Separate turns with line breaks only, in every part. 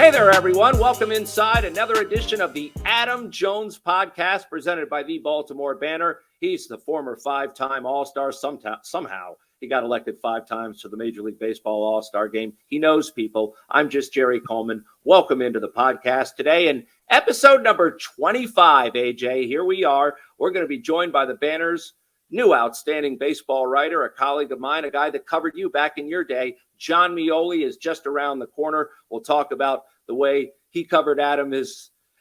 Hey there, everyone. Welcome inside another edition of the Adam Jones podcast presented by the Baltimore Banner. He's the former five-time All-Star. Somehow he got elected 5 times to the Major League Baseball All-Star game. He knows people. I'm just Jerry Coleman. Welcome into the podcast today. And episode number 25, AJ. Here we are. We're going to be joined by the Banner's new outstanding baseball writer, a colleague of mine, a guy that covered you back in your day. Jon Meoli is just around the corner. We'll talk about the way he covered Adam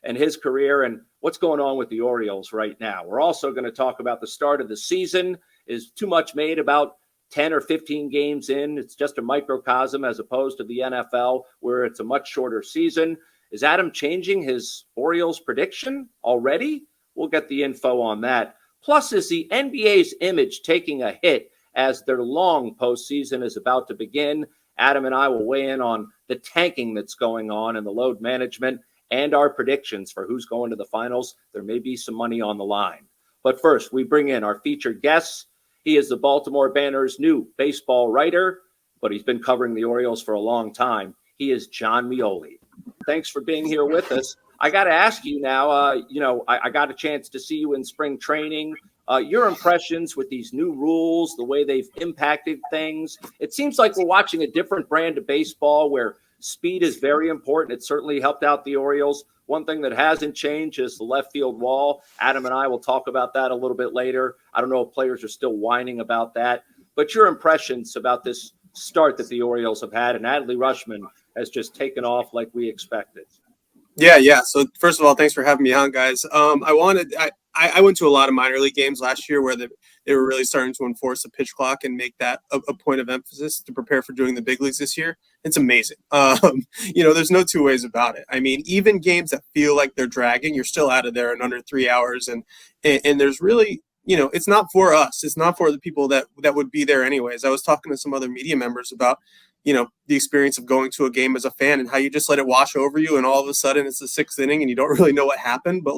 and his career and what's going on with the Orioles right now. We're also going to talk about the start of the season. Is too much made about 10 or 15 games in? It's just a microcosm as opposed to the NFL where it's a much shorter season. Is Adam changing his Orioles prediction already? We'll get the info on that. Plus, is the NBA's image taking a hit as their long postseason is about to begin? Adam and I will weigh in on the tanking that's going on and the load management and our predictions for who's going to the finals. There may be some money on the line. But first, we bring in our featured guest. He is the Baltimore Banner's new baseball writer, but he's been covering the Orioles for a long time. He is Jon Meoli. Thanks for being here with us. I got to ask you now, I got a chance to see you in spring training. Your impressions with these new rules, the way they've impacted things. It seems like we're watching a different brand of baseball where speed is very important. It certainly helped out the Orioles. One thing that hasn't changed is the left field wall. Adam and I will talk about that a little bit later. I don't know if players are still whining about that. But your impressions about this start that the Orioles have had, and Adley Rutschman has just taken off like we expected.
Yeah. So first of all, thanks for having me on, guys. I went to a lot of minor league games last year where they were really starting to enforce a pitch clock and make that a point of emphasis to prepare for doing the big leagues this year. It's amazing. There's no two ways about it. I mean, even games that feel like they're dragging, you're still out of there in under 3 hours. And there's really, it's not for us. It's not for the people that would be there anyways. I was talking to some other media members about, the experience of going to a game as a fan and how you just let it wash over you. And all of a sudden it's the 6th inning and you don't really know what happened, but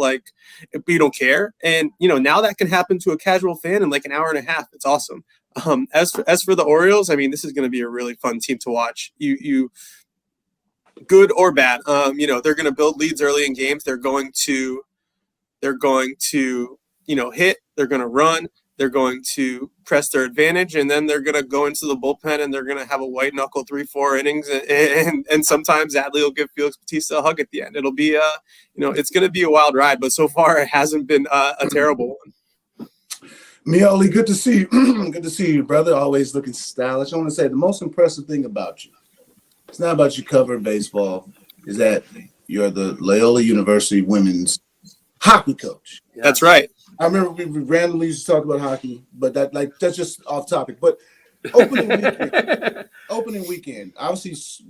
you don't care. And, now that can happen to a casual fan in like an hour and a half. It's awesome. As for the Orioles, I mean, this is going to be a really fun team to watch. You good or bad. They're going to build leads early in games. They're going to hit, they're going to run. They're going to press their advantage, and then they're going to go into the bullpen, and they're going to have a white knuckle 3-4 innings, and sometimes Adley will give Felix Bautista a hug at the end. It'll be it's going to be a wild ride, but so far it hasn't been a terrible one.
Meoli, good to see you. Good to see you, brother. Always looking stylish. I want to say the most impressive thing about you, it's not about you covering baseball, is that you're the Loyola University women's hockey coach.
Yeah. That's right.
I remember we randomly used to talk about hockey, but that's just off topic. But opening weekend, obviously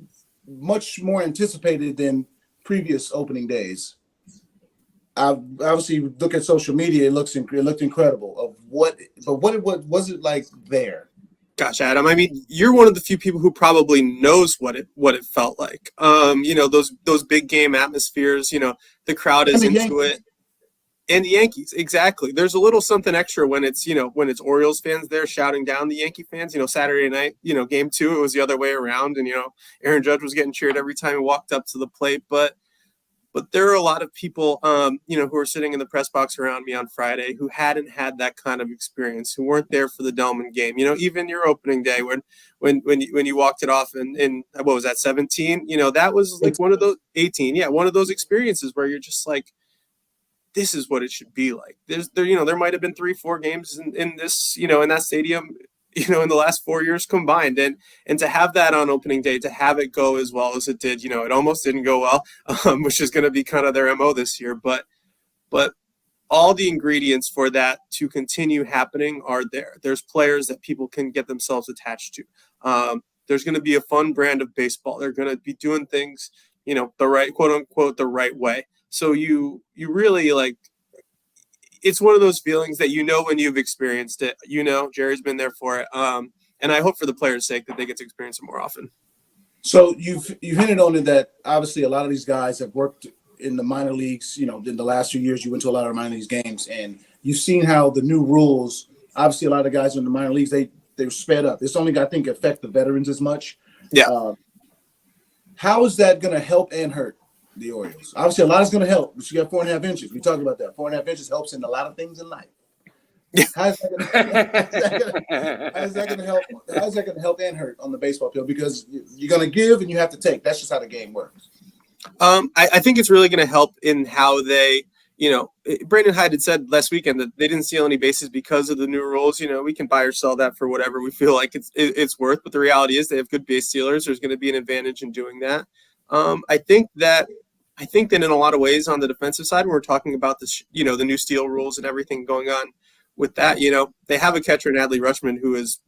much more anticipated than previous opening days. I obviously look at social media; it looked incredible. What was it like there?
Gosh, Adam, I mean, you're one of the few people who probably knows what it felt like. Those big game atmospheres. The crowd is into it. And the Yankees, exactly. There's a little something extra when it's Orioles fans there shouting down the Yankee fans. Saturday night, game 2, it was the other way around. And, Aaron Judge was getting cheered every time he walked up to the plate. But there are a lot of people, who were sitting in the press box around me on Friday who hadn't had that kind of experience, who weren't there for the Delman game. Even your opening day when you walked it off in what was that, 17? That was like one of those 18. Yeah, one of those experiences where you're just like, this is what it should be like. There might have been 3-4 games in this, in that stadium, in the last 4 years combined. And to have that on opening day, to have it go as well as it did, it almost didn't go well, which is going to be kind of their MO this year. But all the ingredients for that to continue happening are there. There's players that people can get themselves attached to. There's going to be a fun brand of baseball. They're going to be doing things, the right, quote unquote, the right way. So you really it's one of those feelings that when you've experienced it. Jerry's been there for it, and I hope for the players' sake that they get to experience it more often.
So you've hinted on it that obviously a lot of these guys have worked in the minor leagues. In the last few years, you went to a lot of minor leagues games, and you've seen how the new rules. Obviously, a lot of guys in the minor leagues they're sped up. It's only I think affect the veterans as much.
Yeah.
How is that going to help and hurt the Orioles? Obviously, a lot is going to help, but you got 4.5 inches. We talked about that. 4.5 inches helps in a lot of things in life. How is that going to help? How is that going to help and hurt on the baseball field? Because you're going to give and you have to take. That's just how the game works.
I think it's really going to help in how they, Brandon Hyde had said last weekend that they didn't steal any bases because of the new rules. We can buy or sell that for whatever we feel like it's worth. But the reality is they have good base stealers. There's going to be an advantage in doing that. I think that in a lot of ways on the defensive side, when we're talking about this, the new steal rules and everything going on with that, they have a catcher in Adley Rutschman who is,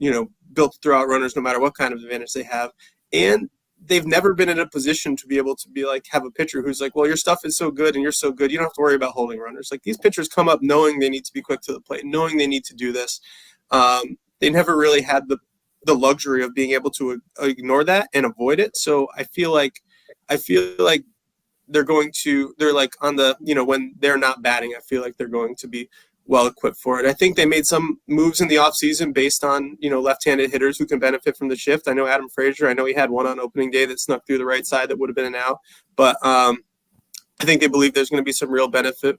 built to throw out runners no matter what kind of advantage they have. And they've never been in a position to be able to be like, have a pitcher who's like, well, your stuff is so good and you're so good, you don't have to worry about holding runners. Like, these pitchers come up knowing they need to be quick to the plate, knowing they need to do this. They never really had the luxury of being able to ignore that and avoid it. So I feel like they're like on the, when they're not batting, I feel like they're going to be well equipped for it. I think they made some moves in the offseason based on, left-handed hitters who can benefit from the shift. I know Adam Frazier, he had one on opening day that snuck through the right side that would have been an out. But I think they believe there's going to be some real benefit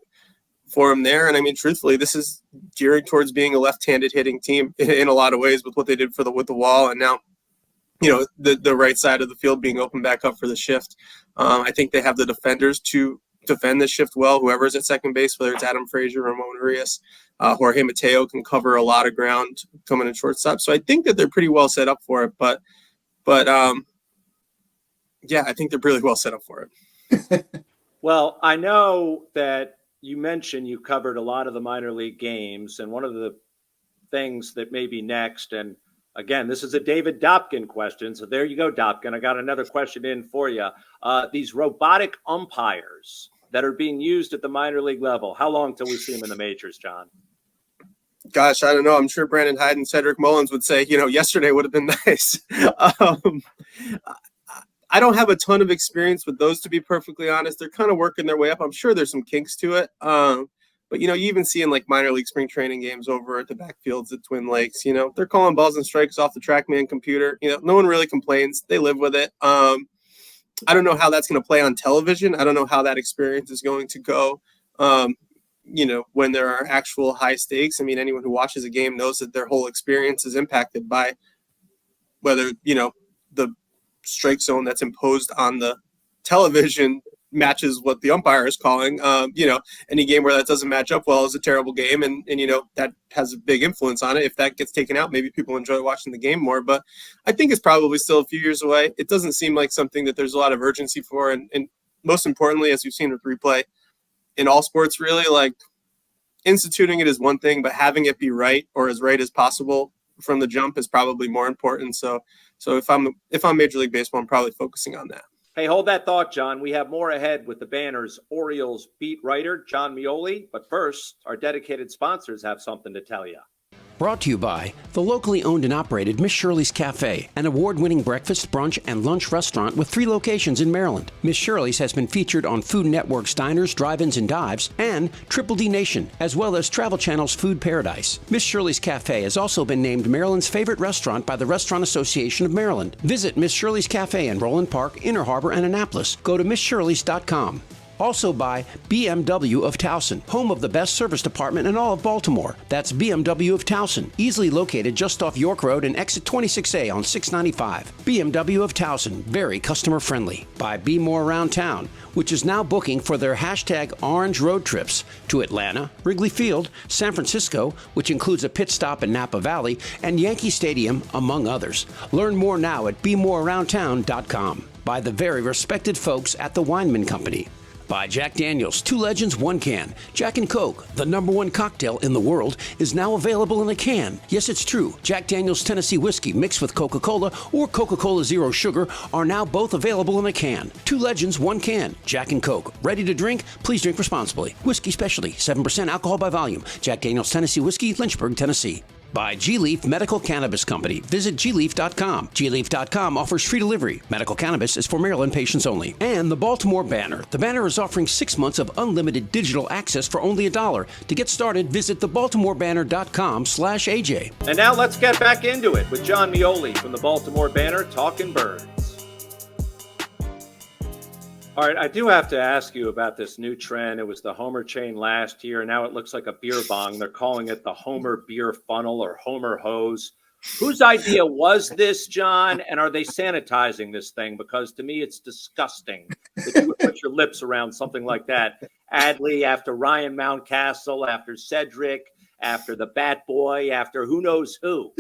for him there. And truthfully, this is gearing towards being a left-handed hitting team in a lot of ways with what they did with the wall. And now, the right side of the field being open back up for the shift. I think they have the defenders to defend the shift well. Whoever's at second base, whether it's Adam Frazier, Ramon Urias, Jorge Mateo can cover a lot of ground coming in shortstop. So I think that they're pretty well set up for it. But yeah, I think they're really well set up for it.
Well, I know that you mentioned you covered a lot of the minor league games, and one of the things that may be next, and again, this is a David Dopkin question. So there you go, Dopkin. I got another question in for you. These robotic umpires that are being used at the minor league level, how long till we see them in the majors, John?
Gosh, I don't know. I'm sure Brandon Hyde and Cedric Mullins would say, yesterday would have been nice. I don't have a ton of experience with those, to be perfectly honest. They're kind of working their way up. I'm sure there's some kinks to it. But, you even see in like minor league spring training games over at the backfields at Twin Lakes, they're calling balls and strikes off the TrackMan computer. No one really complains. They live with it. I don't know how that's going to play on television. I don't know how that experience is going to go, when there are actual high stakes. Anyone who watches a game knows that their whole experience is impacted by whether, the strike zone that's imposed on the television matches what the umpire is calling. Any game where that doesn't match up well is a terrible game. And that has a big influence on it. If that gets taken out, maybe people enjoy watching the game more, but I think it's probably still a few years away. It doesn't seem like something that there's a lot of urgency for. And most importantly, as we've seen with replay in all sports, really, like, instituting it is one thing, but having it be right, or as right as possible from the jump, is probably more important. So if I'm Major League Baseball, I'm probably focusing on that.
Hey, hold that thought, John. We have more ahead with the Banner's Orioles beat writer, Jon Meoli. But first, our dedicated sponsors have something to tell you.
Brought to you by the locally owned and operated Miss Shirley's Cafe, an award-winning breakfast, brunch, and lunch restaurant with 3 locations in Maryland. Miss Shirley's has been featured on Food Network's Diners, Drive-Ins, and Dives, and Triple D Nation, as well as Travel Channel's Food Paradise. Miss Shirley's Cafe has also been named Maryland's favorite restaurant by the Restaurant Association of Maryland. Visit Miss Shirley's Cafe in Roland Park, Inner Harbor, and Annapolis. Go to MissShirleys.com. Also by BMW of Towson, home of the best service department in all of Baltimore. That's BMW of Towson, easily located just off York Road and exit 26A on 695. BMW of Towson, very customer friendly. By Be More Around Town, which is now booking for their #Orange road trips to Atlanta, Wrigley Field, San Francisco, which includes a pit stop in Napa Valley, and Yankee Stadium, among others. Learn more now at BeMoreAroundTown.com. By the very respected folks at the Weinman Company. By Jack Daniels, 2 legends, 1 can. Jack and Coke, the #1 cocktail in the world, is now available in a can. Yes, it's true. Jack Daniels Tennessee Whiskey mixed with Coca-Cola or Coca-Cola Zero Sugar are now both available in a can. 2 legends, 1 can. Jack and Coke. Ready to drink? Please drink responsibly. Whiskey Specialty, 7% alcohol by volume. Jack Daniels Tennessee Whiskey, Lynchburg, Tennessee. By G-Leaf Medical Cannabis Company. Visit gleaf.com. gleaf.com offers free delivery. Medical cannabis is for Maryland patients only. And the Baltimore Banner. The Banner is offering 6 months of unlimited digital access for only $1. To get started, visit thebaltimorebanner.com/AJ.
And now let's get back into it with Jon Meoli from the Baltimore Banner, talking birds. All right, I do have to ask you about this new trend. It was the Homer chain last year. Now it looks like a beer bong. They're calling it the Homer beer funnel or Homer hose. Whose idea was this, John? And are they sanitizing this thing? Because to me, it's disgusting that you would put your lips around something like that. Adley, after Ryan Mountcastle, after Cedric, after the Bat Boy, after who knows who.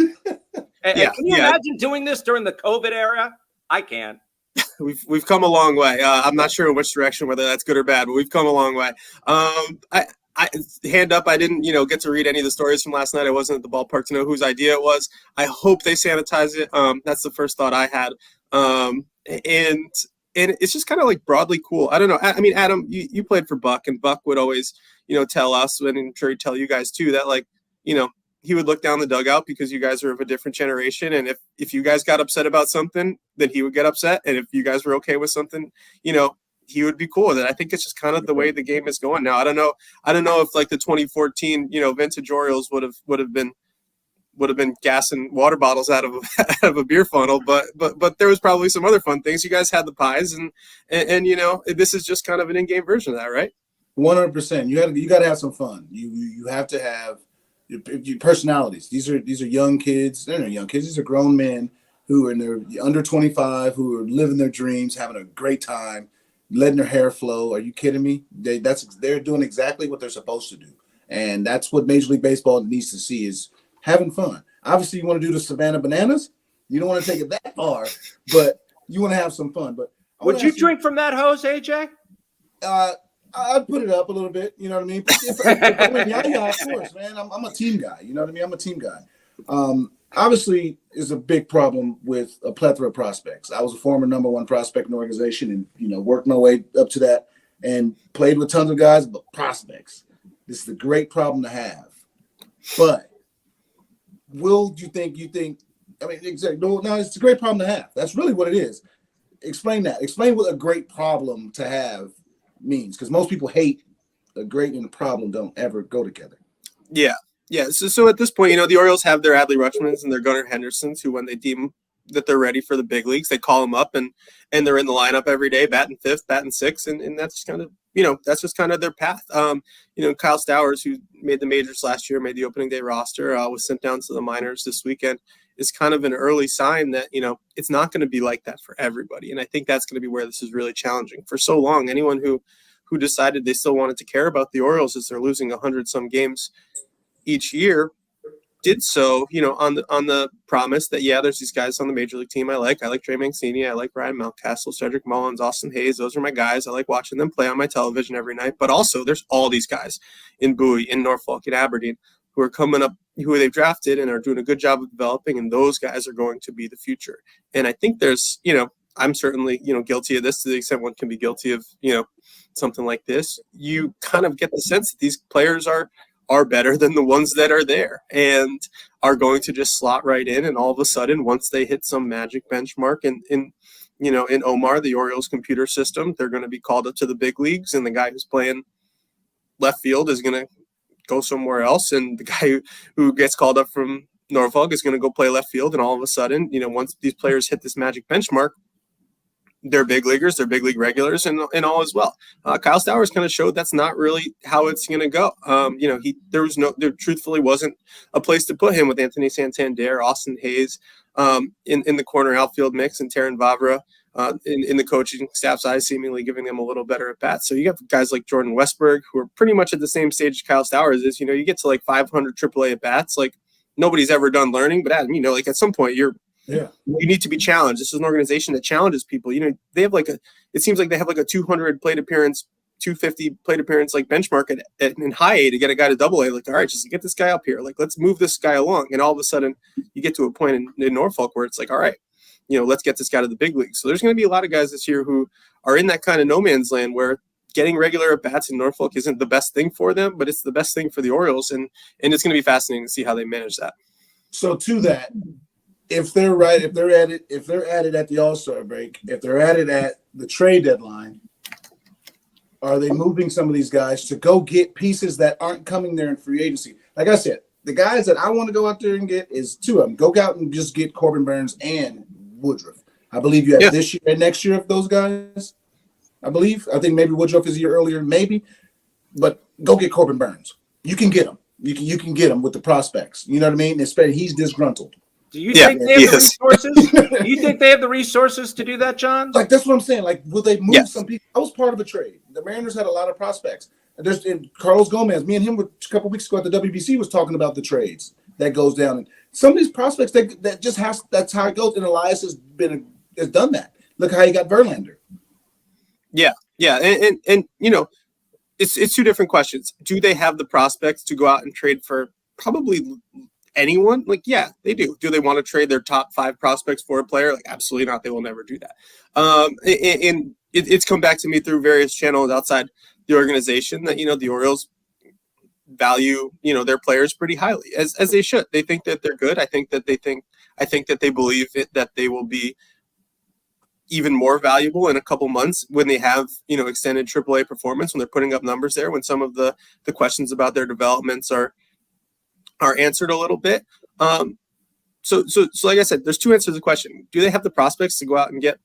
Can you imagine doing this during the COVID era? I can't.
We've come a long way. I'm not sure in which direction, whether that's good or bad, but we've come a long way. I hand up, I didn't, get to read any of the stories from last night. I wasn't at the ballpark to know whose idea it was. I hope they sanitize it. That's the first thought I had. And it's just kind of like broadly cool. I don't know. I mean, Adam, you played for Buck, and Buck would always, tell us, and I'm sure he'd tell you guys too, that he would look down the dugout because you guys are of a different generation. And if you guys got upset about something, then he would get upset. And if you guys were okay with something, he would be cool with it. I think it's just kind of the way the game is going now. I don't know if like the 2014, vintage Orioles would have been gassing water bottles out of a beer funnel, but there was probably some other fun things. You guys had the pies and this is just kind of an in-game version of that, right?
100%. You got to have some fun. You have to have your personalities. These are young kids. They're not young kids. These are grown men who are in their under 25, who are living their dreams, having a great time, letting their hair flow. Are you kidding me? They're doing exactly what they're supposed to do, and that's what Major League Baseball needs to see is having fun. Obviously, you want to do the Savannah Bananas. You don't want to take it that far, but you want to have some fun. But
would you drink from that hose, AJ?
I'd put it up a little bit, you know what I mean? Yeah, of course, man. I'm a team guy, you know what I mean? I'm a team guy. Obviously, is a big problem with a plethora of prospects. I was a former number one prospect in the organization and, worked my way up to that and played with tons of guys, but prospects. This is a great problem to have. But will you think, I mean, exactly. No, it's a great problem to have. That's really what it is. Explain that. Explain what a great problem to have means, because most people hate a great and a problem don't ever go together.
Yeah. So at this point, the Orioles have their Adley Rutschmans and their Gunnar Hendersons, who when they deem that they're ready for the big leagues, they call them up and they're in the lineup every day, batting fifth, batting sixth, and that's just kind of that's just kind of their path. Kyle Stowers, who made the majors last year, made the opening day roster, was sent down to the minors this weekend, is kind of an early sign that it's not going to be like that for everybody, and I think that's going to be where this is really challenging. For so long, anyone who decided they still wanted to care about the Orioles as they're losing 100-some games each year did so, on the promise that, there's these guys on the major league team I like Trey Mancini, I like Ryan Mountcastle, Cedric Mullins, Austin Hayes. Those are my guys. I like watching them play on my television every night. But also there's all these guys in Bowie, in Norfolk, in Aberdeen who are coming up, who they've drafted and are doing a good job of developing, and those guys are going to be the future. And I think there's, I'm certainly, guilty of this to the extent one can be guilty of, something like this. You kind of get the sense that these players are better than the ones that are there and are going to just slot right in. And all of a sudden, once they hit some magic benchmark in Omar, the Orioles computer system, they're going to be called up to the big leagues, and the guy who's playing left field is going to go somewhere else. And the guy who gets called up from Norfolk is going to go play left field. And all of a sudden, once these players hit this magic benchmark, they're big leaguers, they're big league regulars, and all as well. Kyle Stowers kind of showed that's not really how it's going to go. There truthfully wasn't a place to put him with Anthony Santander, Austin Hayes in the corner outfield mix, and Taron Vavra in the coaching staff's eyes, seemingly giving them a little better at bat. So you got guys like Jordan Westberg, who are pretty much at the same stage as Kyle Stowers is. You get to like 500 AAA at bats, like nobody's ever done learning, but Adam, at some point you need to be challenged. This is an organization that challenges people. They have it seems like they have like a 200 plate appearance, 250 plate appearance, like benchmark in high A to get a guy to double A. Like, all right, just get this guy up here. Like, let's move this guy along. And all of a sudden you get to a point in Norfolk where it's like, all right, let's get this guy to the big league. So there's going to be a lot of guys this year who are in that kind of no man's land where getting regular at bats in Norfolk isn't the best thing for them, but it's the best thing for the Orioles. And it's going to be fascinating to see how they manage that.
So to that, if they're at it at the All-Star break, if they're at it at the trade deadline, are they moving some of these guys to go get pieces that aren't coming there in free agency? Like I said, the guys that I want to go out there and get is two of them. Go out and just get Corbin Burns and Woodruff. I believe you have this year and next year of those guys. I believe. I think maybe Woodruff is a year earlier, maybe. But go get Corbin Burns. You can get him. You can get him with the prospects. You know what I mean? Especially he's disgruntled.
Do you think they have the resources? Do you think they have the resources to do that, John?
Like, that's what I'm saying. Like, will they move some people? I was part of a trade. The Mariners had a lot of prospects. And Carlos Gomez, me and him a couple weeks ago at the WBC was talking about the trades that goes down. And some of these prospects that just that's how it goes. And Elias has done that. Look how he got Verlander.
Yeah. And you know, it's two different questions. Do they have the prospects to go out and trade for probably anyone? Like, yeah, they do. Do they want to trade their top 5 prospects for a player? Like, absolutely not. They will never do that. And it's come back to me through various channels outside the organization that, you know, the Orioles value, you know, their players pretty highly, as they should. They think that they're good. I think that they believe that they will be even more valuable in a couple months when they have, you know, extended AAA performance, when they're putting up numbers there, when some of the questions about their developments are answered a little bit. So like I said, there's 2 answers to the question. Do they have the prospects to go out and get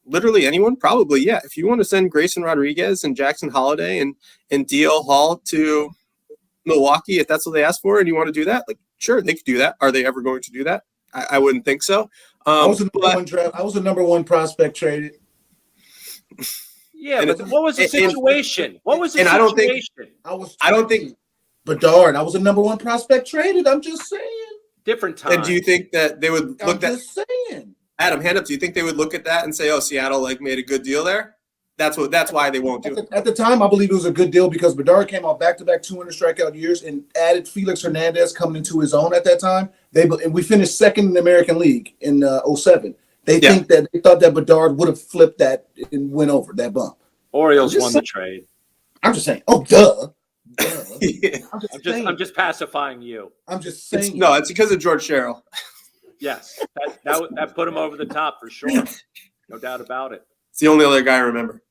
literally anyone? Probably, yeah. If you want to send Grayson Rodriguez and Jackson Holiday and DL Hall to Milwaukee, if that's what they ask for, and you want to do that, like, sure, they could do that. Are they ever going to do that? I wouldn't think so. I was
the number 1 prospect traded.
Yeah, but what was the situation? What was the situation?
I don't think Bedard. I was a number 1 prospect traded. I'm just saying.
Different time.
And do you think that they would look at?
I'm just saying.
Adam, hand up. Do you think they would look at that and say, "Oh, Seattle like made a good deal there"? That's why they won't do it.
At the time, I believe it was a good deal because Bedard came off back-to-back 200 strikeout years and added Felix Hernandez coming into his own at that time. And we finished second in the American League in 07. They thought that Bedard would have flipped that and went over that bump.
Orioles won the trade.
I'm just saying. Oh, duh.
Yeah.
I'm just pacifying you.
I'm just saying.
It's because of George Sherrill.
Yes, that put him over the top for sure. No doubt about it.
It's the only other guy I remember.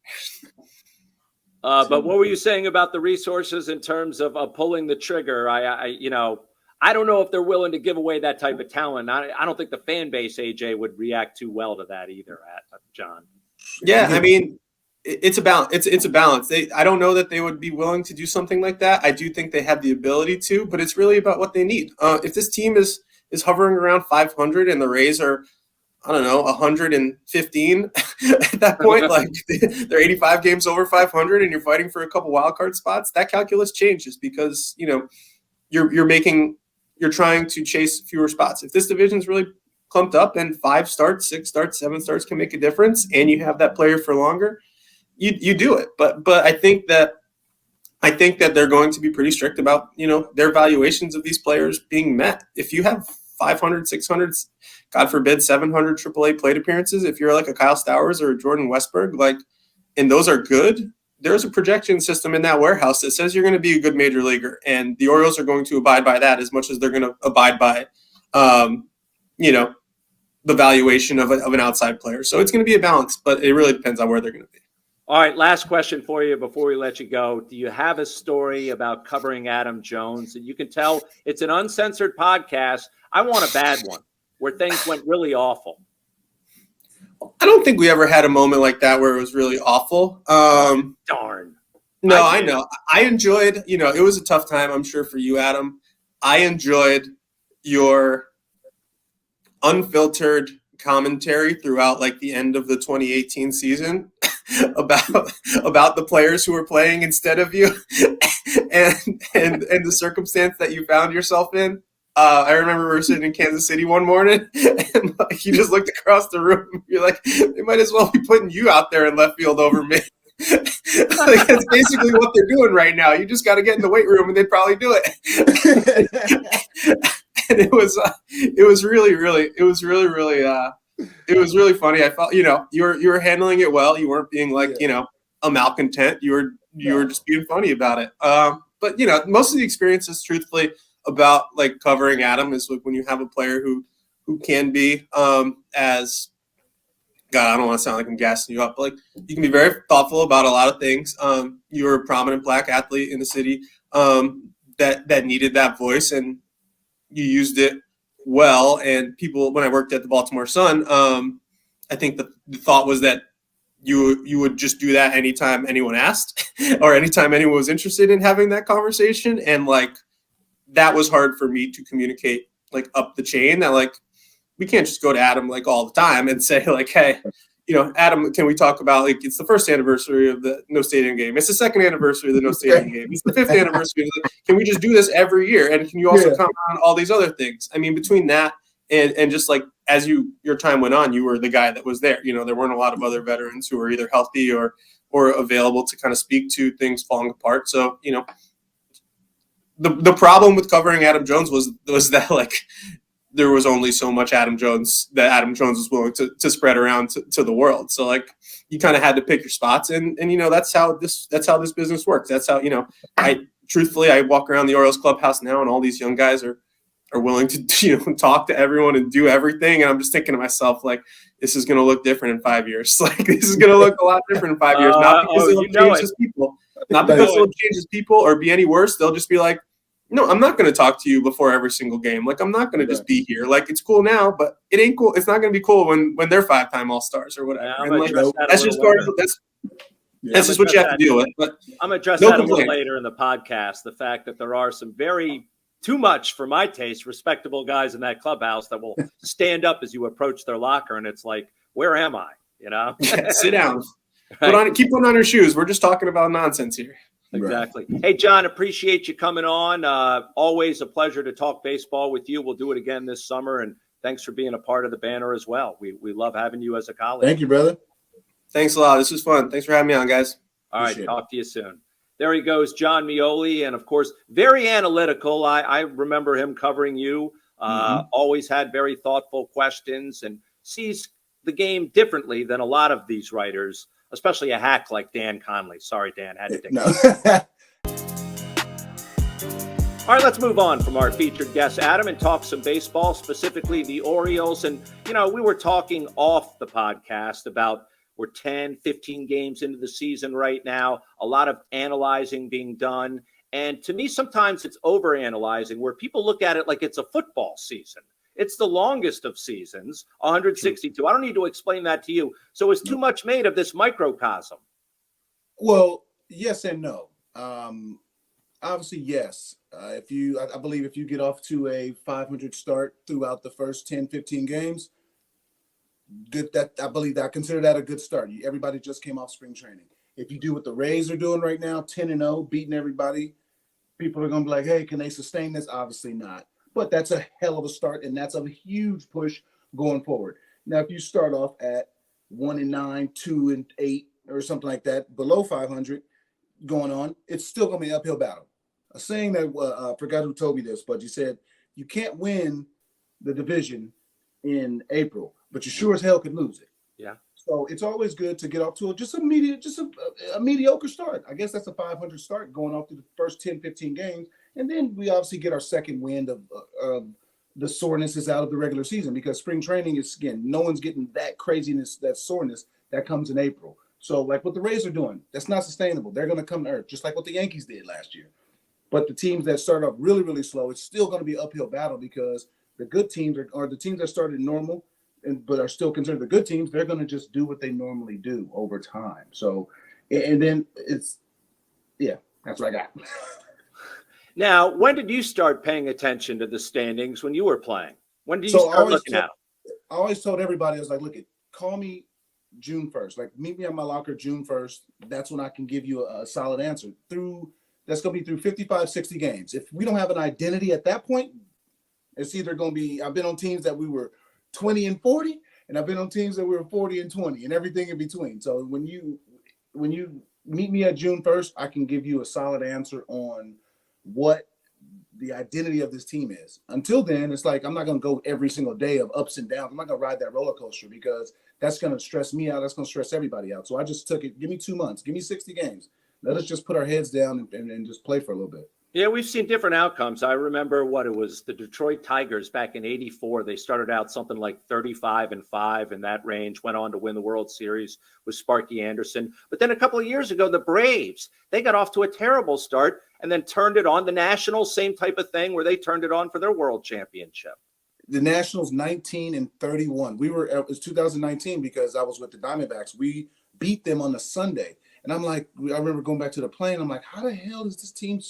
But what were you saying about the resources in terms of pulling the trigger? I don't know if they're willing to give away that type of talent. I don't think the fan base, AJ, would react too well to that either, John.
Yeah, I mean, it's a balance. It's a balance. I don't know that they would be willing to do something like that. I do think they have the ability to, but it's really about what they need. If this team is hovering around 500 and the Rays are, I don't know, 115 at that point, like they're 85 games over 500 and you're fighting for a couple wild card spots, that calculus changes because, you know, you're trying to chase fewer spots. If this division's really clumped up and 5 starts, 6 starts, 7 starts can make a difference and you have that player for longer, you do it. But I think that they're going to be pretty strict about, you know, their valuations of these players being met. If you have 500, 600, God forbid, 700 AAA plate appearances, if you're like a Kyle Stowers or a Jordan Westberg, like, and those are good, there's a projection system in that warehouse that says you're going to be a good major leaguer. And the Orioles are going to abide by that as much as they're going to abide by, you know, the valuation of an outside player. So it's going to be a balance, but it really depends on where they're going to be.
All right, last question for you before we let you go. Do you have a story about covering Adam Jones? And you can tell it's an uncensored podcast. I want a bad one where things went really awful.
I don't think we ever had a moment like that where it was really awful.
Darn.
No, I know. I enjoyed, you know, it was a tough time, I'm sure, for you, Adam. I enjoyed your unfiltered commentary throughout like the end of the 2018 season about the players who were playing instead of you and the circumstance that you found yourself in. I remember we were sitting in Kansas City one morning and like, you just looked across the room and you're like, they might as well be putting you out there in left field over me. Like, that's basically what they're doing right now. You just got to get in the weight room and they'd probably do it. And it was really funny. I felt, you know, you were handling it well. You weren't being like, you know, a malcontent. You were just being funny about it. But you know, most of the experiences, truthfully, about like covering Adam is like when you have a player who can be as, God, I don't want to sound like I'm gassing you up, but like you can be very thoughtful about a lot of things. You were a prominent Black athlete in the city that needed that voice, and you used it well. And people, when I worked at the Baltimore Sun, I think the thought was that you would just do that anytime anyone asked or anytime anyone was interested in having that conversation. And like, that was hard for me to communicate like up the chain, that like, we can't just go to Adam like all the time and say like, hey, Adam, can we talk about, like, it's the first anniversary of the no stadium game. It's the second anniversary of the no stadium game. It's the fifth anniversary. Can we just do this every year? And can you also comment on all these other things? I mean, between that and just like, as your time went on, you were the guy that was there. There weren't a lot of other veterans who were either healthy or available to kind of speak to things falling apart. So, the problem with covering Adam Jones was that like, there was only so much Adam Jones that Adam Jones was willing to spread around to the world. So like, you kind of had to pick your spots, and that's how this business works. That's how, I walk around the Orioles clubhouse now, and all these young guys are willing to talk to everyone and do everything. And I'm just thinking to myself, like, this is going to look different in 5 years. Like, this is going to look a lot different in 5 years. Not because it'll change people, not because it'll change his people or be any worse. They'll just be like, no, I'm not going to talk to you before every single game. Like, I'm not going to just be here. Like, it's cool now, but it ain't cool. It's not going to be cool when they're 5-time All-Stars or whatever.
Yeah,
and like, that's just what you have to deal with. But
I'm going to address that a little later in the podcast. The fact that there are some too much for my taste, respectable guys in that clubhouse that will stand up as you approach their locker, and it's like, where am I?
Sit down. Right? Keep putting on your shoes. We're just talking about nonsense here.
Exactly. Right. Hey, Jon, appreciate you coming on. Always a pleasure to talk baseball with you. We'll do it again this summer, and thanks for being a part of the banner as well. We love having you as a colleague.
Thank you, brother.
Thanks a lot. This was fun. Thanks for having me on, guys.
All right. Talk to you soon. There he goes, Jon Meoli, and of course, very analytical. I remember him covering you. Always had very thoughtful questions and sees the game differently than a lot of these writers, especially a hack like Dan Conley. Sorry, Dan, had to take it. All right, let's move on from our featured guest, Adam, and talk some baseball, specifically the Orioles. And, we were talking off the podcast about we're 10, 15 games into the season right now, a lot of analyzing being done. And to me, sometimes it's overanalyzing, where people look at it like it's a football season. It's the longest of seasons, 162. I don't need to explain that to you. So is too much made of this microcosm?
Well, yes and no. Obviously, yes. I believe if you get off to a 500 start throughout the first 10, 15 games, I consider that a good start. Everybody just came off spring training. If you do what the Rays are doing right now, 10-0, beating everybody, people are going to be like, hey, can they sustain this? Obviously not. But that's a hell of a start, and that's a huge push going forward. Now, if you start off at 1-9, 2-8, or something like that, below 500 going on, it's still going to be an uphill battle. A saying that I forgot who told me this, but you said you can't win the division in April, but you sure as hell could lose it.
Yeah.
So it's always good to get off to a mediocre start. I guess that's a 500 start going off to the first 10, 15 games. And then we obviously get our second wind of the soreness is out of the regular season, because spring training is, again, no one's getting that craziness, that soreness that comes in April. So like what the Rays are doing, that's not sustainable. They're going to come to earth, just like what the Yankees did last year. But the teams that start off really, really slow, it's still going to be an uphill battle, because the good teams are the teams that started normal but are still considered the good teams. They're going to just do what they normally do over time. So, and then that's what I got.
Now,
when did you start paying attention to the standings when you were playing? When did you start looking at them?
I always told everybody, I was like, call me June 1st. Like, meet me at my locker June 1st. That's when I can give you a solid answer. That's going to be through 55, 60 games. If we don't have an identity at that point, it's either going to be, I've been on teams that we were 20-40, and I've been on teams that we were 40-20, and everything in between. So when you meet me at June 1st, I can give you a solid answer on what the identity of this team is. Until then, it's like I'm not going to go every single day of ups and downs. I'm not going to ride that roller coaster, because that's going to stress me out. That's going to stress everybody out. So I just took it. Give me 2 months. Give me 60 games. Let us just put our heads down and just play for a little bit.
Yeah, we've seen different outcomes. I remember the Detroit Tigers back in '84. They started out something like 35-5 in that range, went on to win the World Series with Sparky Anderson. But then a couple of years ago, the Braves, they got off to a terrible start and then turned it on. The Nationals, same type of thing, where they turned it on for their World Championship.
the Nationals 19-31. It was 2019 because I was with the Diamondbacks. We beat them on a Sunday. And I'm like, I remember going back to the plane. I'm like, how the hell is this team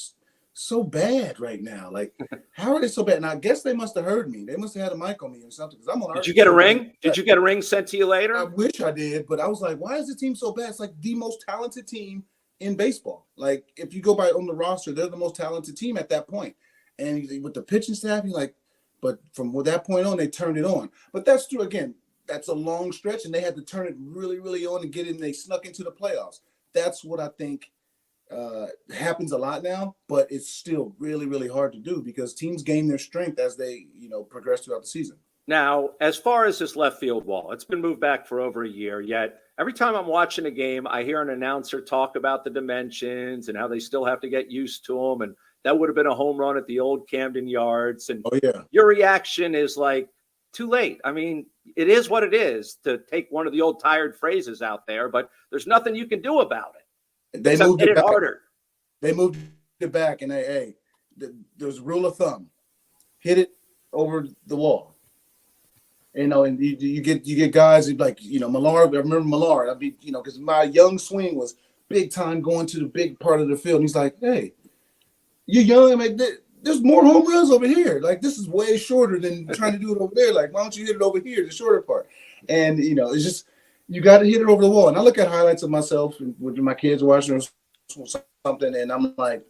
so bad right now? Like, how are they so bad? And I guess they must have heard me. They must have had a mic on me or something. Because I'm on.
Did you get a ring? Did you get a ring sent to you later?
I wish I did, but I was like, why is the team so bad? It's like the most talented team in baseball. Like, if you go by on the roster, they're the most talented team at that point. And with the pitching staff, you're like, but from that point on, they turned it on. But that's true. Again, that's a long stretch, and they had to turn it really, really on and get in. They snuck into the playoffs. That's what I think happens a lot now, but it's still really, really hard to do because teams gain their strength as they, progress throughout the season.
Now, as far as this left field wall, it's been moved back for over a year, yet every time I'm watching a game, I hear an announcer talk about the dimensions and how they still have to get used to them, and that would have been a home run at the old Camden Yards. And your reaction is like, too late. I mean, it is what it is, to take one of the old tired phrases out there, but there's nothing you can do about it.
They moved it back.
Harder.
They moved it back, and there's a rule of thumb: hit it over the wall. And you get guys like Millar. I remember Millar. Because my young swing was big time going to the big part of the field. And he's like, "Hey, you're young. I mean, there's more home runs over here. Like, this is way shorter than trying to do it over there. Like, why don't you hit it over here, the shorter part?" And it's just, you got to hit it over the wall. And I look at highlights of myself when my kids are watching or something, and I'm like,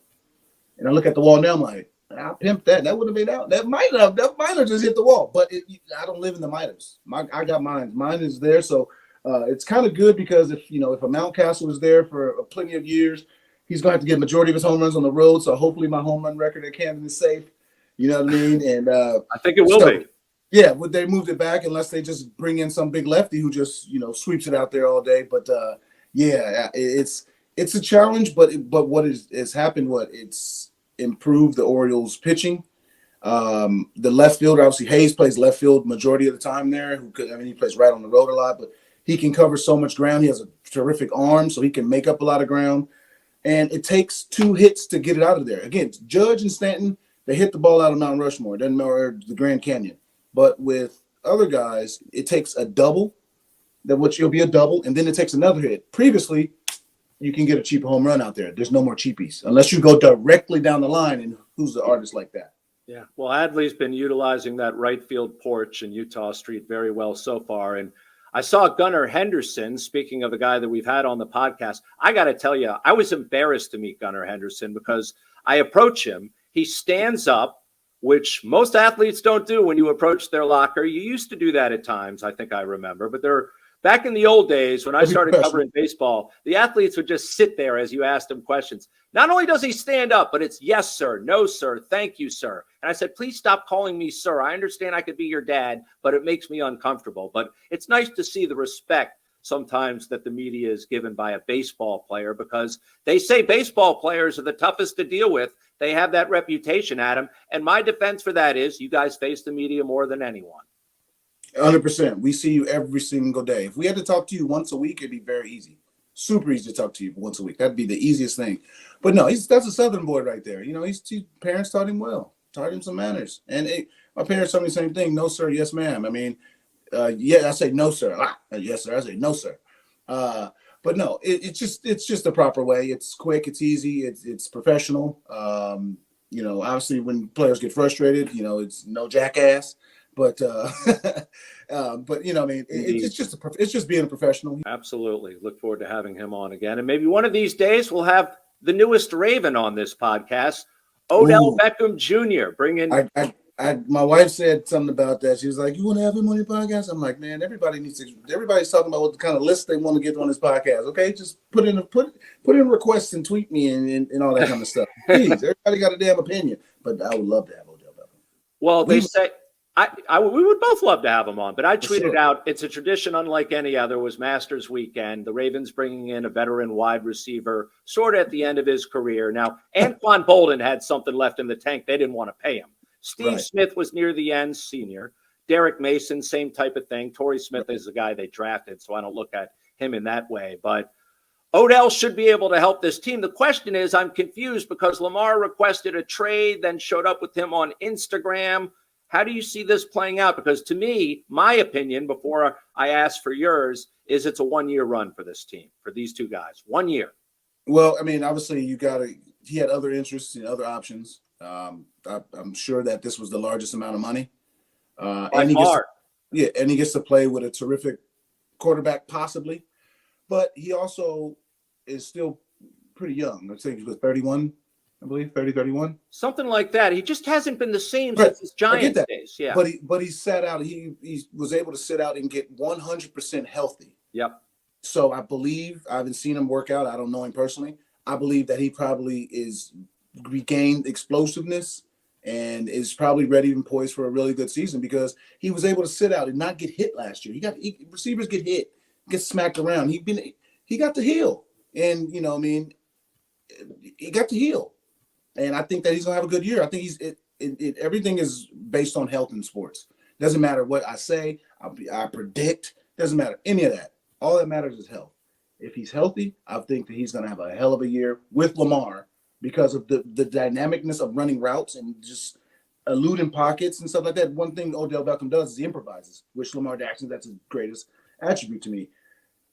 and I look at the wall now, I'm like, I pimped that. That would have been out. That might have just hit the wall. But I don't live in the minors. I got mine. Mine is there. So it's kind of good because if a Mountcastle is there for plenty of years, he's going to have to get majority of his home runs on the road. So hopefully my home run record at Camden is safe. You know what I mean? And
I think it will be.
Yeah, would they moved it back unless they just bring in some big lefty who just sweeps it out there all day. But it's a challenge. But what has happened? It's improved the Orioles pitching. The left fielder, obviously Hayes plays left field majority of the time there. He plays right on the road a lot, but he can cover so much ground. He has a terrific arm, so he can make up a lot of ground. And it takes 2 hits to get it out of there. Again, Judge and Stanton, they hit the ball out of Mount Rushmore, doesn't matter the Grand Canyon. But with other guys, it takes a double, which will be a double, and then it takes another hit. Previously, you can get a cheap home run out there. There's no more cheapies unless you go directly down the line. And who's the artist like that?
Yeah. Well, Adley's been utilizing that right field porch in Utah Street very well so far. And I saw Gunnar Henderson, speaking of a guy that we've had on the podcast. I got to tell you, I was embarrassed to meet Gunnar Henderson because I approach him. He stands up, which most athletes don't do when you approach their locker. You used to do that at times, I think I remember. But back in the old days when I started covering baseball, the athletes would just sit there as you asked them questions. Not only does he stand up, but it's yes, sir, no, sir, thank you, sir. And I said, please stop calling me sir. I understand I could be your dad, but it makes me uncomfortable. But it's nice to see the respect sometimes that the media is given by a baseball player, because they say baseball players are the toughest to deal with. They have that reputation, Adam. And my defense for that is you guys face the media more than anyone.
100%. We see you every single day. If we had to talk to you once a week, it'd be very easy. Super easy to talk to you once a week. That'd be the easiest thing. But no, that's a Southern boy right there. His parents taught him well, taught him some manners. And my parents taught me the same thing. No, sir. Yes, ma'am. I mean, I say no, sir. Yes, sir. I say no, sir. But no, it's just the proper way. It's quick. It's easy. It's professional. Obviously when players get frustrated, it's no jackass. But it's just being a professional.
Absolutely. Look forward to having him on again. And maybe one of these days we'll have the newest Raven on this podcast, Odell Beckham Jr. Bring in.
My wife said something about that. She was like, "You want to have him on your podcast?" I'm like, "Man, everybody's talking about what kind of list they want to get on this podcast. Okay, just put in requests and tweet me and all that kind of stuff. Please, everybody got a damn opinion, but I would love to have Odell Beckham."
Well, we would both love to have him on, but I tweeted out, it's a tradition unlike any other. It was Masters weekend. The Ravens bringing in a veteran wide receiver sort of at the end of his career. Now, Anquan Bolden had something left in the tank. They didn't want to pay him. Steve Smith was near the end, senior. Derek Mason, same type of thing. Torrey Smith is the guy they drafted, so I don't look at him in that way. But Odell should be able to help this team. The question is, I'm confused because Lamar requested a trade, then showed up with him on Instagram. How do you see this playing out? Because to me, my opinion, before I ask for yours, is it's a 1-year run for this team, for these two guys. 1 year.
Well, I mean, obviously, he had other interests and other options. I'm sure that this was the largest amount of money.
By far.
And he gets to play with a terrific quarterback, possibly. But he also is still pretty young. I think he was 31, I believe, 31.
Something like that. He just hasn't been the same since his Giants days. Yeah.
But he sat out. He was able to sit out and get 100% healthy.
Yep.
So I believe, I haven't seen him work out. I don't know him personally. I believe that he probably is regained explosiveness and is probably ready and poised for a really good season because he was able to sit out and not get hit last year. Receivers get hit, get smacked around. He got to heal. And, you know, I mean, he got to heal. And I think that he's going to have a good year. I think everything is based on health in sports. Doesn't matter what I say, I predict, doesn't matter any of that. All that matters is health. If he's healthy, I think that he's going to have a hell of a year with Lamar because of the dynamicness of running routes and just eluding pockets and stuff like that. One thing Odell Beckham does is he improvises, which Lamar Jackson, that's his greatest attribute to me.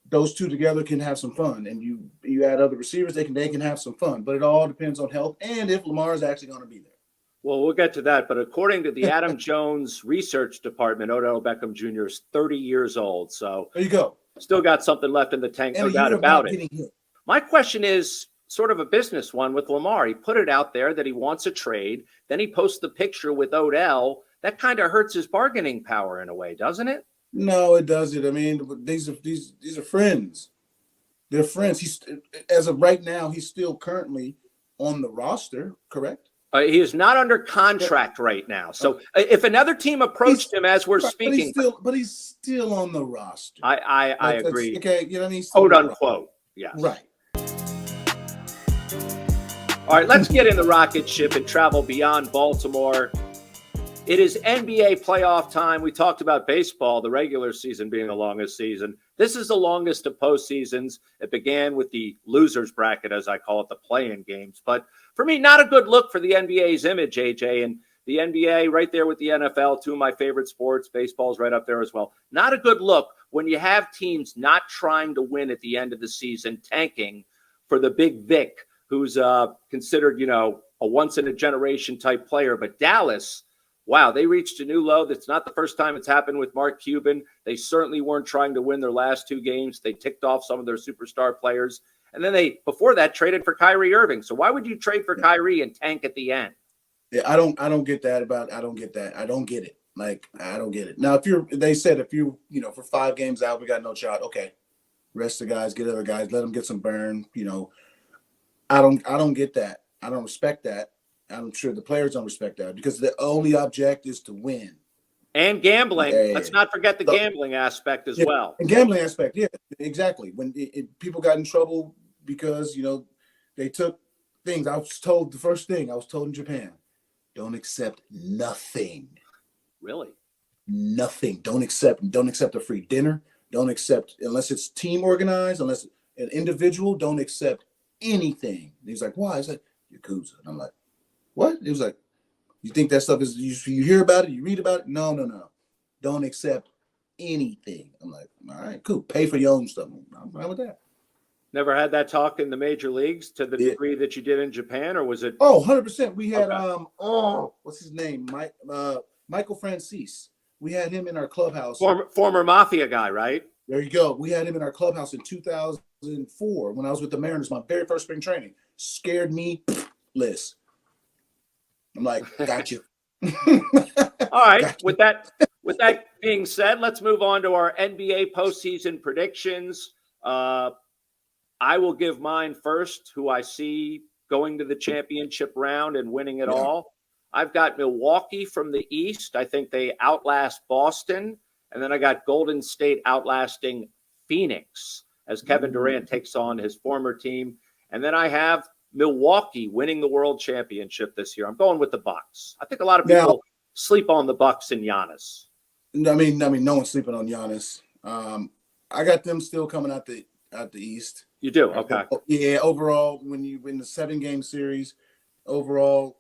Those two together can have some fun, and you add other receivers, they can have some fun. But it all depends on health and if Lamar is actually going to be there.
Well, we'll get to that. But according to the Adam Jones research department, Odell Beckham Jr. is 30 years old. So
there you go.
Still got something left in the tank, no doubt about it. My question is sort of a business one with Lamar. He put it out there that he wants a trade. Then he posts the picture with Odell. That kind of hurts his bargaining power in a way, doesn't it?
No, it doesn't. I mean, these are friends. They're friends. He's, as of right now, he's still currently on the roster, correct?
He is not under contract right now. So if another team approached him as we're speaking,
but he's still on the roster.
I agree.
Okay, you know what I mean?
Quote unquote. Yes.
Right.
All right, let's get in the rocket ship and travel beyond Baltimore. It is NBA playoff time. We talked about baseball, the regular season being the longest season. This is the longest of postseasons. It began with the losers bracket, as I call it, the play-in games. But for me, not a good look for the NBA's image, AJ. And the NBA right there with the NFL, two of my favorite sports. Baseball's right up there as well. Not a good look when you have teams not trying to win at the end of the season, tanking for the big Vic, who's considered, a once-in-a-generation type player. But Dallas, wow, they reached a new low. That's not the first time it's happened with Mark Cuban. They certainly weren't trying to win their last two games. They ticked off some of their superstar players. And then they, before that, traded for Kyrie Irving. So why would you trade for Kyrie and tank at the end?
Yeah, I don't get that. I don't get that. I don't get it. Like, I don't get it. Now, they said if you for 5 games out, we got no shot. Okay. Rest the guys, get other guys, let them get some burn. I don't get that. I don't respect that. I'm sure the players don't respect that because the only object is to win.
And gambling. Let's not forget the gambling aspect as well.
And gambling aspect, yeah, exactly. When people got in trouble because, they took things. I was told the first thing I was told in Japan, don't accept nothing.
Really?
Nothing. Don't accept a free dinner. Don't accept, unless it's team organized, unless an individual, don't accept anything. And he's like, why? He's like, Yakuza. And I'm like, what? It was like, you think that stuff is, you hear about it, you read about it? No. Don't accept anything. I'm like, all right, cool. Pay for your own stuff. I'm fine with that.
Never had that talk in the major leagues to the degree that you did in Japan, or was it?
Oh, 100%. We had, what's his name? Michael Francis. We had him in our clubhouse.
Former Mafia guy, right?
There you go. We had him in our clubhouse in 2004 when I was with the Mariners, my very first spring training. Scared me less. I'm like, got you.
All right. With that being said, let's move on to our NBA postseason predictions. I will give mine first, who I see going to the championship round and winning it all. I've got Milwaukee from the East. I think they outlast Boston. And then I got Golden State outlasting Phoenix as Kevin Durant takes on his former team. And then I have Milwaukee winning the world championship this year. I'm going with the Bucks. I think a lot of people sleep on the Bucks and Giannis.
I mean, no one's sleeping on Giannis. I got them still coming out the East.
You do? Okay.
Yeah, overall, when you win the 7-game series, overall,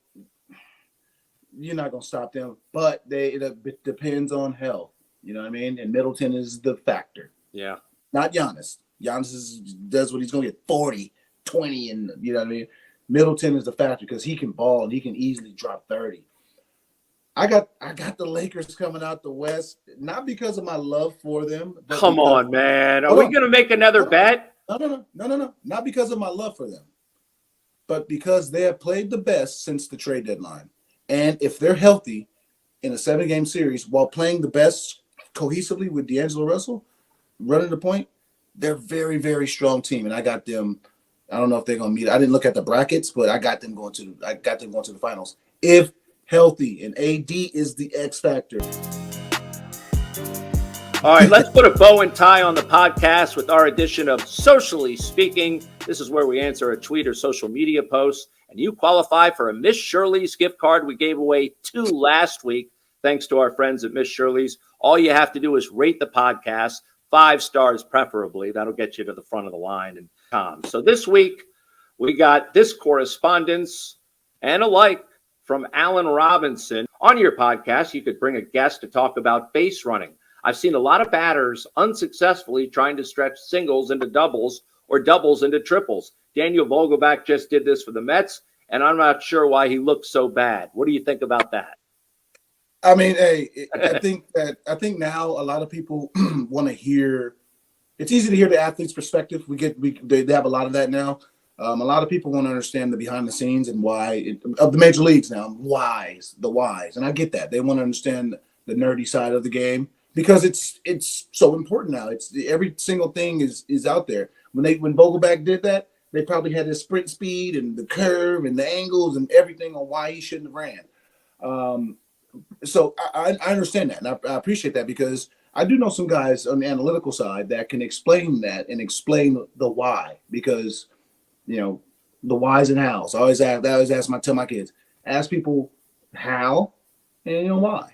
you're not going to stop them, but it depends on health. You know what I mean? And Middleton is the factor.
Yeah.
Not Giannis. Giannis does what he's going to get 40, 20, and you know what I mean? Middleton is the factor because he can ball and he can easily drop 30. I got the Lakers coming out the West, not because of my love for them. But
Come on, man. Are we going to make another bet?
No. Not because of my love for them, but because they have played the best since the trade deadline. And if they're healthy in a 7-game series while playing the best cohesively with D'Angelo Russell running the point, they're a very, very strong team. And I got them. I don't know if they're going to meet. I didn't look at the brackets, but I got them going to the finals if healthy. And AD is the X factor.
All right, let's put a bow and tie on the podcast with our edition of Socially Speaking. This is where we answer a tweet or social media post, and you qualify for a Miss Shirley's gift card. We gave away 2 last week, thanks to our friends at Miss Shirley's. All you have to do is rate the podcast, 5 stars preferably. That'll get you to the front of the line. And so this week, we got this correspondence and a like from Alan Robinson. On your podcast, you could bring a guest to talk about base running. I've seen a lot of batters unsuccessfully trying to stretch singles into doubles or doubles into triples. Daniel Vogelbach just did this for the Mets, and I'm not sure why he looks so bad. What do you think about that?
I mean, hey, I think now a lot of people want to hear. It's easy to hear the athlete's perspective. They have a lot of that now. A lot of people want to understand the behind the scenes and why of the major leagues now. The whys, and I get that. They want to understand the nerdy side of the game. Because it's so important now. It's every single thing is out there. When Vogelbach did that, they probably had his sprint speed and the curve and the angles and everything on why he shouldn't have ran. So I understand that, and I appreciate that because I do know some guys on the analytical side that can explain that and explain the why. Because the whys and hows. I always tell my kids, ask people how and why.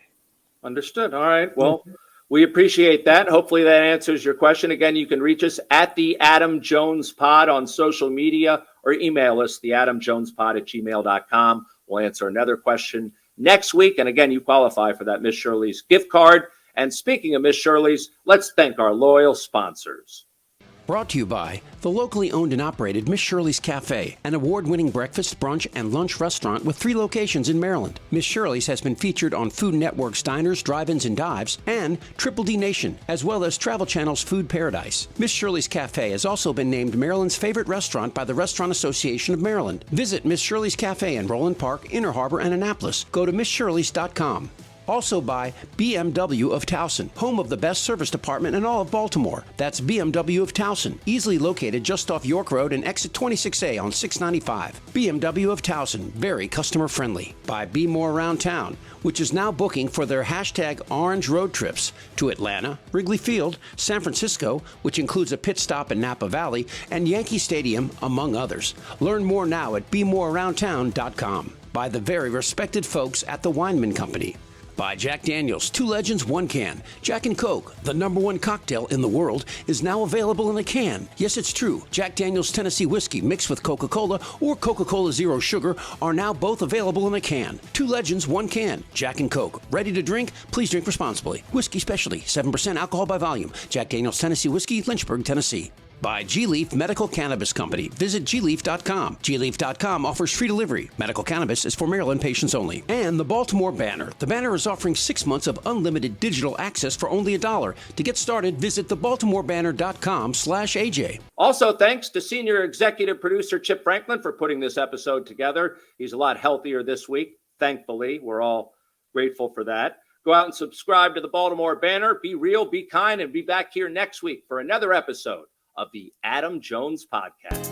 Understood. All right. Well. We appreciate that. Hopefully that answers your question. Again, you can reach us at the Adam Jones Pod on social media or email us, theadamjonespod@gmail.com. We'll answer another question next week. And again, you qualify for that Miss Shirley's gift card. And speaking of Miss Shirley's, let's thank our loyal sponsors.
Brought to you by the locally owned and operated Miss Shirley's Cafe, an award-winning breakfast, brunch, and lunch restaurant with 3 locations in Maryland. Miss Shirley's has been featured on Food Network's Diners, Drive-Ins, and Dives, and Triple D Nation, as well as Travel Channel's Food Paradise. Miss Shirley's Cafe has also been named Maryland's favorite restaurant by the Restaurant Association of Maryland. Visit Miss Shirley's Cafe in Roland Park, Inner Harbor, and Annapolis. Go to MissShirleys.com. Also by BMW of Towson, home of the best service department in all of Baltimore. That's BMW of Towson, easily located just off York Road and exit 26A on 695. BMW of Towson, very customer friendly. By Be More Around Town, which is now booking for their #Orange road trips to Atlanta, Wrigley Field, San Francisco, which includes a pit stop in Napa Valley, and Yankee Stadium, among others. Learn more now at BeMoreAroundTown.com. By the very respected folks at the Weinman Company. By Jack Daniels, 2 legends, 1 can. Jack and Coke, the #1 cocktail in the world, is now available in a can. Yes, it's true. Jack Daniels Tennessee Whiskey mixed with Coca-Cola or Coca-Cola Zero Sugar are now both available in a can. 2 legends, 1 can. Jack and Coke. Ready to drink? Please drink responsibly. Whiskey Specialty, 7% alcohol by volume. Jack Daniels Tennessee Whiskey, Lynchburg, Tennessee. By G-Leaf Medical Cannabis Company. Visit gleaf.com. Gleaf.com offers free delivery. Medical cannabis is for Maryland patients only. And the Baltimore Banner. The Banner is offering 6 months of unlimited digital access for only $1. To get started, visit thebaltimorebanner.com/AJ.
Also, thanks to senior executive producer Chip Franklin for putting this episode together. He's a lot healthier this week, thankfully. We're all grateful for that. Go out and subscribe to the Baltimore Banner. Be real, be kind, and be back here next week for another episode of the Adam Jones Podcast.